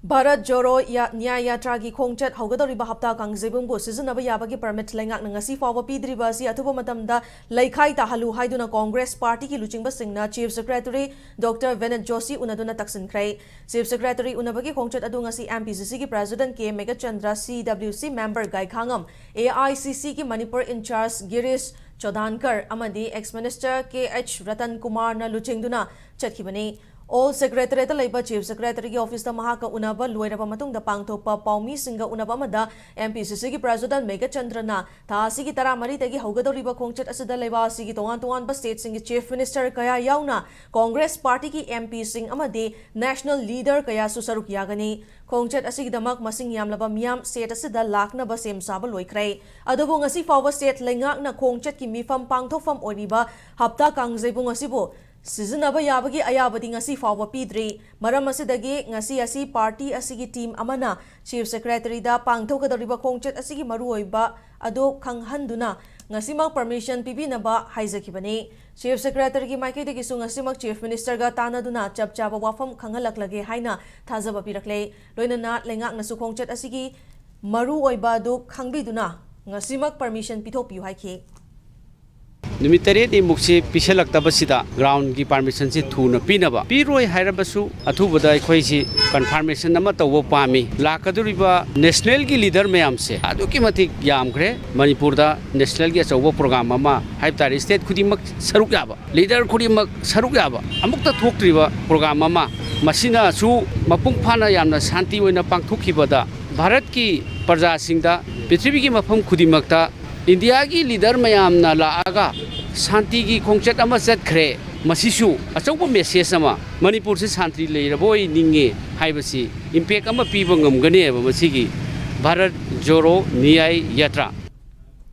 Bharat Joro Nya Yatra ki khongchat haugadoriba hapta Kangjeibung bu seasonaba yabagi permit lengak ngasi fawa pidriba asi athuba matamda laikhai tahalu haiduna Congress Party ki luchingba singna Chief Secretary Dr. Bjny unaduna taksinkhrai. Chief Secretary unabagi khongchat adu ngasi Mpcc ki President K Megachandra CWC member Gai Khangam AICC ki Manipur in charge Girish Chodankar amadi ex-minister KH Ratan Kumar na luchingduna chatkibani. All Secretary Laiba Chief Secretary ki Office da Mahaka Unaba Loiraba Matung da Pangthopa Paumi Singa Unaba Mada Mpcc ki President Megachandra na Tha Sigi Tara Mari Tagi Haugadoriba Khongchat Asida Laiba Sigi Tongan ba State Singi Chief Minister Kaya Yauna Congress Party ki MP Sing amadi National Leader Kaya Susaruk Yagani Khongchat Asigi Damak Masing Yamlaba Miyam State Asida Lakna ba Sem Saba Loikrai Adubu ngasi Fawa State Lengak na Khongchat ki Mifam Pangthofam Oriba Hapta Kangjeibung asibu Seasonaba yabagi ayabadi ngasi fawa pidri maram asidagi ngasi asi party asigi team amana Chief Secretary da pangthokadoriba khongchat asigi maruoiba ado khanghanduna ngasimak permission pibinaba haijakibani Chief Secretary ki maikidagi su ngasimak Chief Minister ga tanaduna chapchaba wafam khangalaklage haina thajaba pirakle loinana lengak nasu khongchat asigi maruoiba do khangbiduna ngasimak permission pithokpiu haiki Numitare di mukse piselak tabasida ground ki permission si thuna pinaba piroi hairabasu athubada khoi si confirmation nama tawo pami lakaduriba national ki leader mayam se aduki matik yamkhre Manipur da national ki achawa program ama haibtari state khudimak saruk yaba leader khudimak saruk yaba amukta thoktriba program ama masina su mapung phana yamna shanti oina pangthokibada Bharat ki praja singda prithvi ki mafam khudimakta India ki leader mayam na laaga Shanti ki khongchat ama chatkre masisu achauba message ama Manipur se shanti leiraboi ninge haibasi impact ama piba ngamgane aba masigi Bharat Joro Nya Yatra